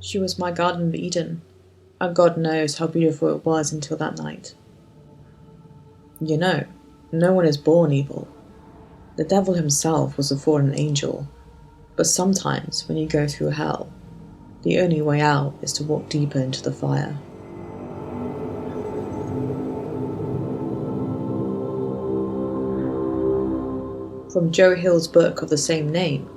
She was my Garden of Eden, and God knows how beautiful it was until that night. You know, no one is born evil. The devil himself was a fallen angel, but sometimes when you go through hell, the only way out is to walk deeper into the fire. From Joe Hill's book of the same name,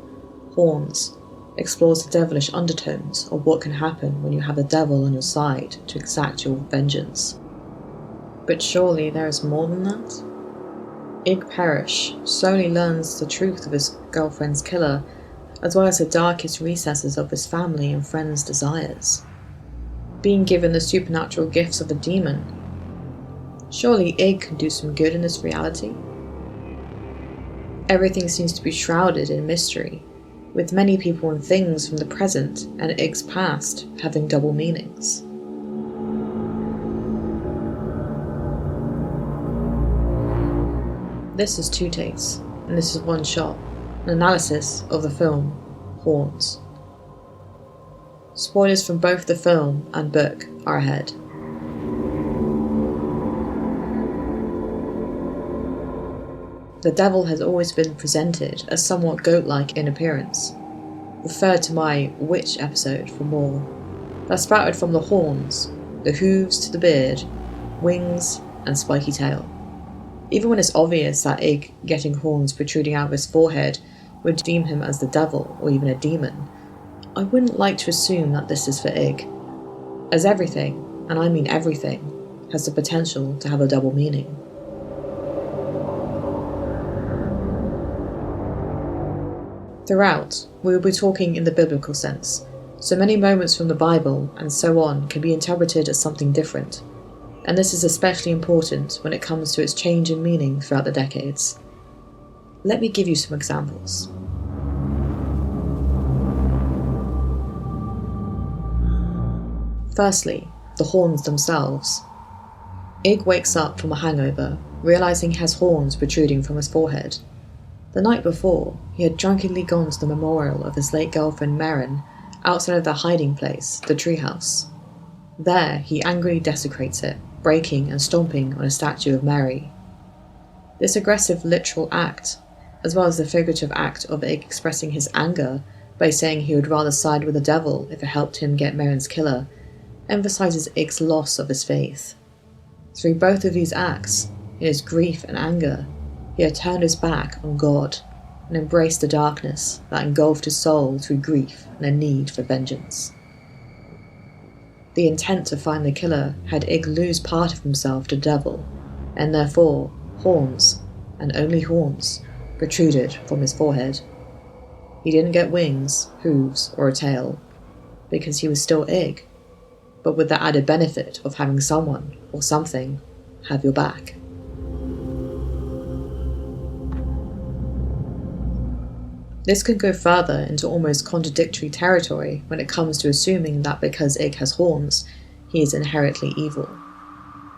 Horns explores the devilish undertones of what can happen when you have the devil on your side to exact your vengeance. But surely there is more than that? Perrish slowly learns the truth of his girlfriend's killer, as well as the darkest recesses of his family and friends' desires. Being given the supernatural gifts of a demon, surely can do some good in this reality? Everything seems to be shrouded in mystery, with many people and things from the present and Ig's past having double meanings. This is Two Takes, and this is One Shot, an analysis of the film Horns. Spoilers from both the film and book are ahead. The devil has always been presented as somewhat goat-like in appearance. Refer to my Witch episode for more. That sprouted from the horns, the hooves to the beard, wings and spiky tail. Even when it's obvious that Ig getting horns protruding out of his forehead would deem him as the devil or even a demon, I wouldn't like to assume that this is for Ig, as everything, and I mean everything, has the potential to have a double meaning. Throughout, we will be talking in the biblical sense, so many moments from the Bible and so on can be interpreted as something different, and this is especially important when it comes to its change in meaning throughout the decades. Let me give you some examples. Firstly, the horns themselves. Ig wakes up from a hangover, realizing he has horns protruding from his forehead. The night before, he had drunkenly gone to the memorial of his late girlfriend Merrin, outside of their hiding place, the treehouse. There, he angrily desecrates it, breaking and stomping on a statue of Mary. This aggressive literal act, as well as the figurative act of Ig expressing his anger by saying he would rather side with the devil if it helped him get Merrin's killer, emphasizes Ig's loss of his faith. Through both of these acts, in his grief and anger, he had turned his back on God and embraced the darkness that engulfed his soul through grief and a need for vengeance. The intent to find the killer had Ig lose part of himself to the devil, and therefore horns, and only horns, protruded from his forehead. He didn't get wings, hooves, or a tail, because he was still Ig, but with the added benefit of having someone, or something, have your back. This can go further into almost contradictory territory when it comes to assuming that because Ig has horns, he is inherently evil.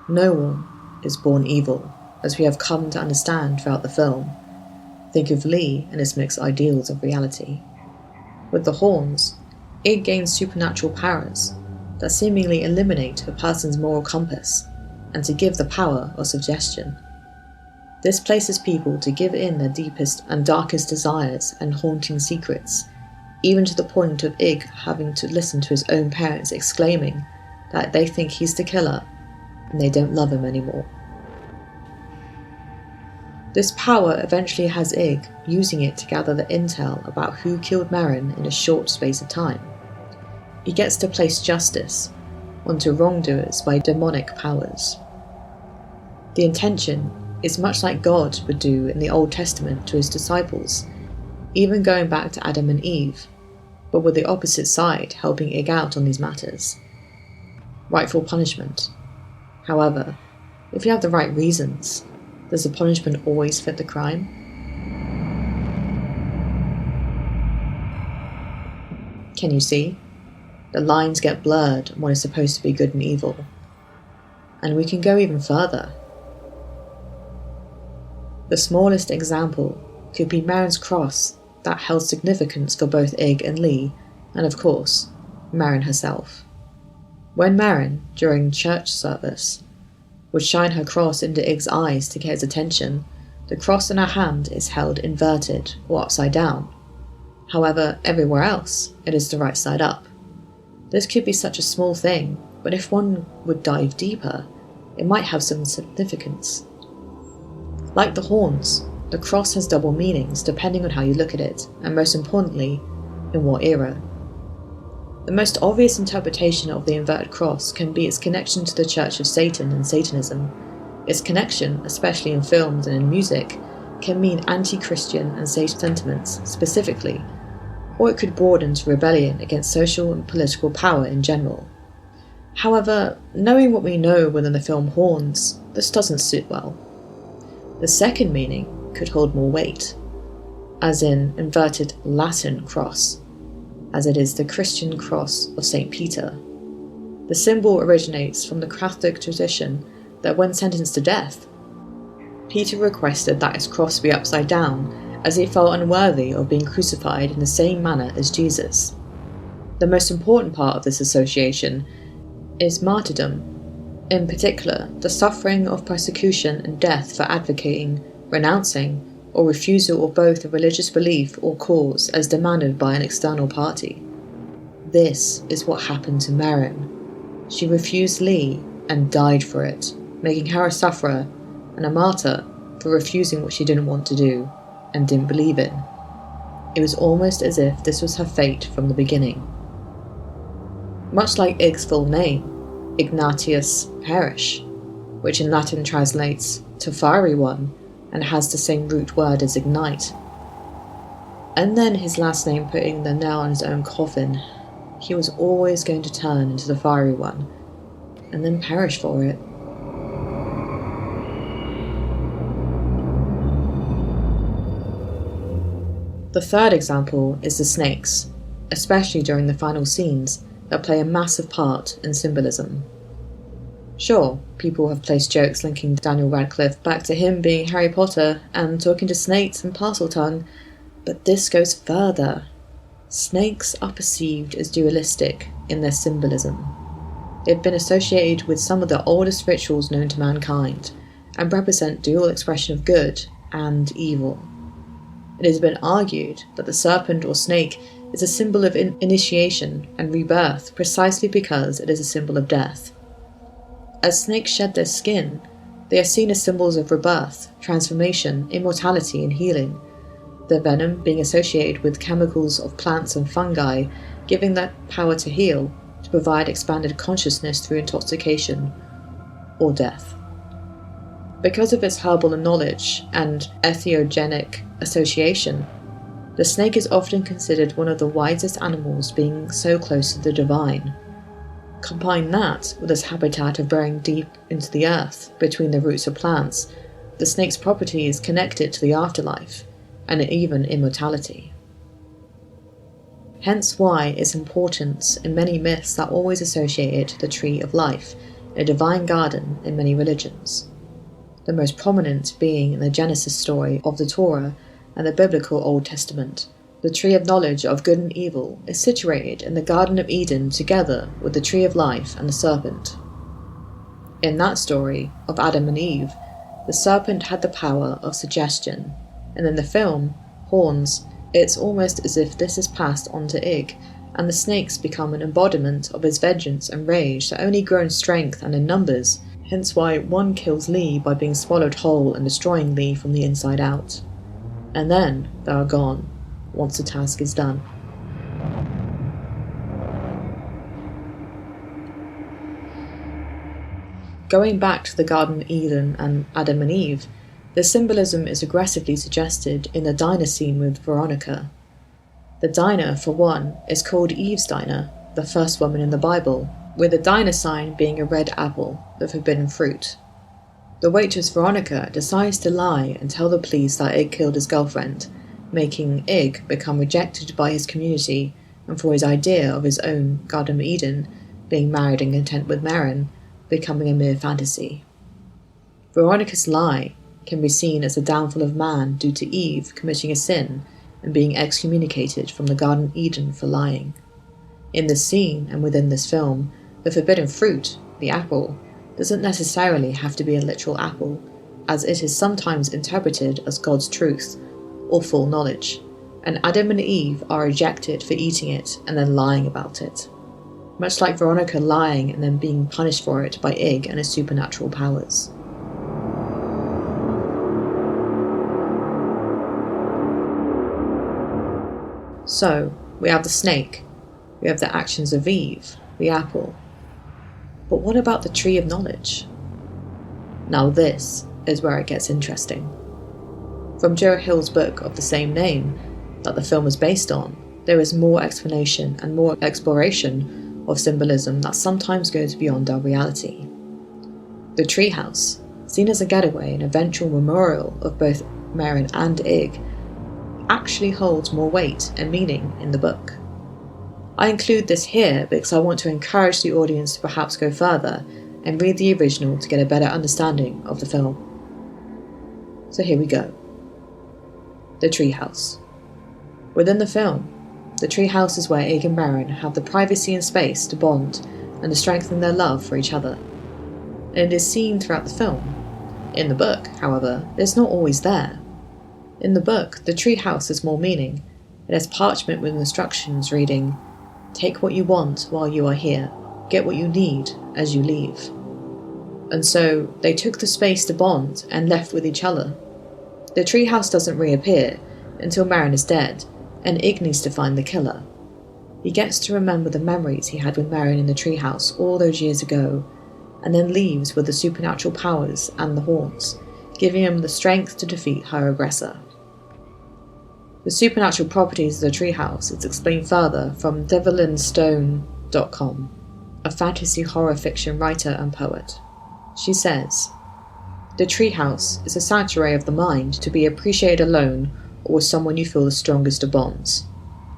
No one is born evil, as we have come to understand throughout the film. Think of Lee and his mixed ideals of reality. With the horns, Ig gains supernatural powers that seemingly eliminate a person's moral compass, and to give the power of suggestion. This places people to give in their deepest and darkest desires and haunting secrets, even to the point of Ig having to listen to his own parents exclaiming that they think he's the killer and they don't love him anymore. This power eventually has Ig using it to gather the intel about who killed Merrin in a short space of time. He gets to place justice onto wrongdoers by demonic powers. The intention is much like God would do in the Old Testament to his disciples, even going back to Adam and Eve, but with the opposite side helping Ig out on these matters. Rightful punishment. However, if you have the right reasons, does the punishment always fit the crime? Can you see? The lines get blurred on what is supposed to be good and evil. And we can go even further. The smallest example could be Merrin's cross that held significance for both Ig and Lee, and of course, Marin herself. When Marin, during church service, would shine her cross into Ig's eyes to get his attention, the cross in her hand is held inverted or upside down. However, everywhere else, it is the right side up. This could be such a small thing, but if one would dive deeper, it might have some significance. Like the horns, the cross has double meanings depending on how you look at it, and most importantly, in what era. The most obvious interpretation of the inverted cross can be its connection to the Church of Satan and Satanism. Its connection, especially in films and in music, can mean anti-Christian and Satan sentiments specifically, or it could broaden to rebellion against social and political power in general. However, knowing what we know within the film Horns, this doesn't suit well. The second meaning could hold more weight, as in inverted Latin cross, as it is the Christian cross of St. Peter. The symbol originates from the Catholic tradition that when sentenced to death, Peter requested that his cross be upside down as he felt unworthy of being crucified in the same manner as Jesus. The most important part of this association is martyrdom, in particular the suffering of persecution and death for advocating, renouncing, or refusal of both a religious belief or cause as demanded by an external party. This is what happened to Marin. She refused Lee and died for it, making her a sufferer and a martyr for refusing what she didn't want to do and didn't believe in. It was almost as if this was her fate from the beginning. Much like Ig's full name, Ignatius Perrish, which in Latin translates to fiery one and has the same root word as ignite. And then his last name putting the nail in his own coffin. He was always going to turn into the fiery one, and then perish for it. The third example is the snakes, especially during the final scenes, that play a massive part in symbolism. Sure, people have placed jokes linking Daniel Radcliffe back to him being Harry Potter and talking to snakes and Parseltongue, but this goes further. Snakes are perceived as dualistic in their symbolism. They've been associated with some of the oldest rituals known to mankind, and represent dual expression of good and evil. It has been argued that the serpent or snake is a symbol of initiation and rebirth precisely because it is a symbol of death. As snakes shed their skin, they are seen as symbols of rebirth, transformation, immortality, and healing, their venom being associated with chemicals of plants and fungi, giving that power to heal, to provide expanded consciousness through intoxication or death. Because of its herbal knowledge and entheogenic association, the snake is often considered one of the wisest animals, being so close to the divine. Combine that with its habitat of burrowing deep into the earth between the roots of plants, the snake's property is connected to the afterlife, and even immortality. Hence why its importance in many myths are always associated to the tree of life, a divine garden in many religions. The most prominent being in the Genesis story of the Torah and the biblical Old Testament. The tree of knowledge of good and evil is situated in the Garden of Eden together with the tree of life and the serpent. In that story of Adam and Eve, the serpent had the power of suggestion, and in the film, Horns, it's almost as if this is passed on to Ig, and the snakes become an embodiment of his vengeance and rage that only grow in strength and in numbers, hence why one kills Lee by being swallowed whole and destroying Lee from the inside out. And then they are gone, once the task is done. Going back to the Garden of Eden and Adam and Eve, the symbolism is aggressively suggested in the diner scene with Veronica. The diner, for one, is called Eve's diner, the first woman in the Bible, with the diner sign being a red apple, the forbidden fruit. The waitress Veronica decides to lie and tell the police that Ig killed his girlfriend, making Ig become rejected by his community and for his idea of his own Garden of Eden, being married and content with Marin, becoming a mere fantasy. Veronica's lie can be seen as the downfall of man due to Eve committing a sin and being excommunicated from the Garden of Eden for lying. In this scene and within this film, the forbidden fruit, the apple, doesn't necessarily have to be a literal apple, as it is sometimes interpreted as God's truth or full knowledge, and Adam and Eve are ejected for eating it and then lying about it, much like Veronica lying and then being punished for it by Ig and his supernatural powers. So, we have the snake, we have the actions of Eve, the apple. But what about the tree of knowledge? Now this is where it gets interesting. From Joe Hill's book of the same name, that the film is based on, there is more explanation and more exploration of symbolism that sometimes goes beyond our reality. The treehouse, seen as a getaway and eventual memorial of both Merrin and Ig, actually holds more weight and meaning in the book. I include this here because I want to encourage the audience to perhaps go further and read the original to get a better understanding of the film. So here we go. The treehouse. Within the film, the treehouse is where Ig and Merrin have the privacy and space to bond and to strengthen their love for each other. And it is seen throughout the film. In the book, however, it's not always there. In the book, the treehouse has more meaning. It has parchment with instructions reading, "Take what you want while you are here. Get what you need as you leave." And so, they took the space to bond and left with each other. The treehouse doesn't reappear until Merrin is dead, and Ig needs to find the killer. He gets to remember the memories he had with Merrin in the treehouse all those years ago, and then leaves with the supernatural powers and the horns, giving him the strength to defeat her aggressor. The supernatural properties of the treehouse is explained further from devilinstone.com, a fantasy horror fiction writer and poet. She says, "The treehouse is a sanctuary of the mind to be appreciated alone or with someone you feel the strongest of bonds.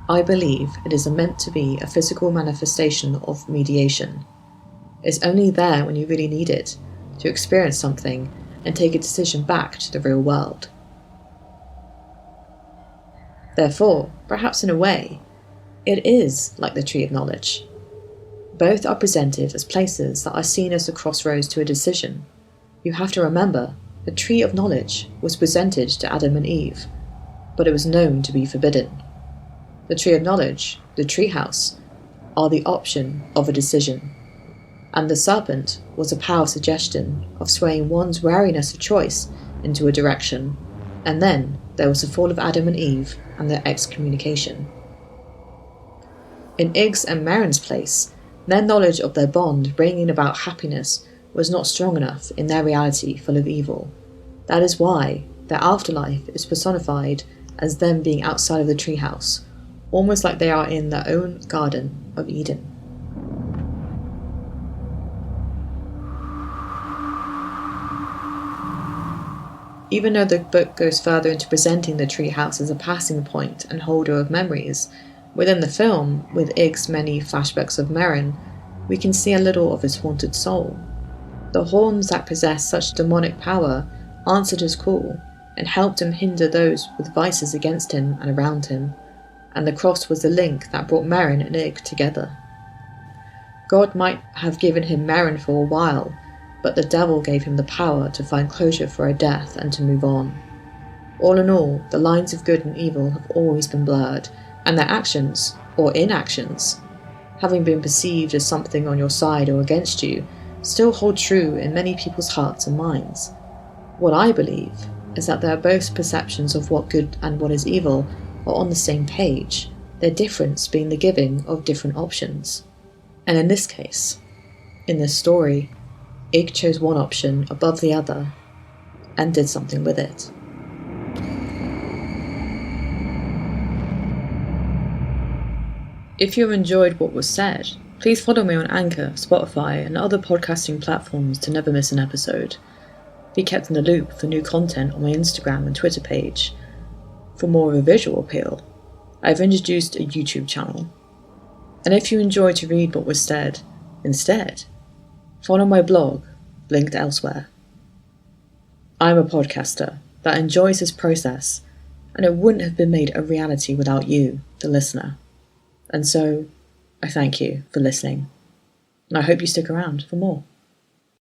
I believe it is meant to be a physical manifestation of mediation. It's only there when you really need it, to experience something and take a decision back to the real world. Therefore, perhaps in a way, it is like the Tree of Knowledge. Both are presented as places that are seen as the crossroads to a decision. You have to remember, the Tree of Knowledge was presented to Adam and Eve, but it was known to be forbidden. The Tree of Knowledge, the treehouse, are the option of a decision. And the serpent was a power suggestion of swaying one's wariness of choice into a direction, and then there was the fall of Adam and Eve and their excommunication. In Ig's and Merrin's place, their knowledge of their bond bringing about happiness was not strong enough in their reality full of evil. That is why their afterlife is personified as them being outside of the treehouse, almost like they are in their own Garden of Eden. Even though the book goes further into presenting the treehouse as a passing point and holder of memories, within the film, with Ig's many flashbacks of Merrin, we can see a little of his haunted soul. The horns that possess such demonic power answered his call and helped him hinder those with vices against him and around him, and the cross was the link that brought Merrin and Ig together. God might have given him Merrin for a while, but the devil gave him the power to find closure for a death and to move on. All in all, the lines of good and evil have always been blurred, and their actions, or inactions, having been perceived as something on your side or against you, still hold true in many people's hearts and minds. What I believe is that their both perceptions of what good and what is evil are on the same page, their difference being the giving of different options. And in this case, in this story, Ig chose one option above the other and did something with it. If you enjoyed what was said, please follow me on Anchor, Spotify, and other podcasting platforms to never miss an episode. Be kept in the loop for new content on my Instagram and Twitter page. For more of a visual appeal, I've introduced a YouTube channel. And if you enjoy to read what was said instead, follow my blog, linked elsewhere. I'm a podcaster that enjoys this process, and it wouldn't have been made a reality without you, the listener. And so, I thank you for listening, and I hope you stick around for more.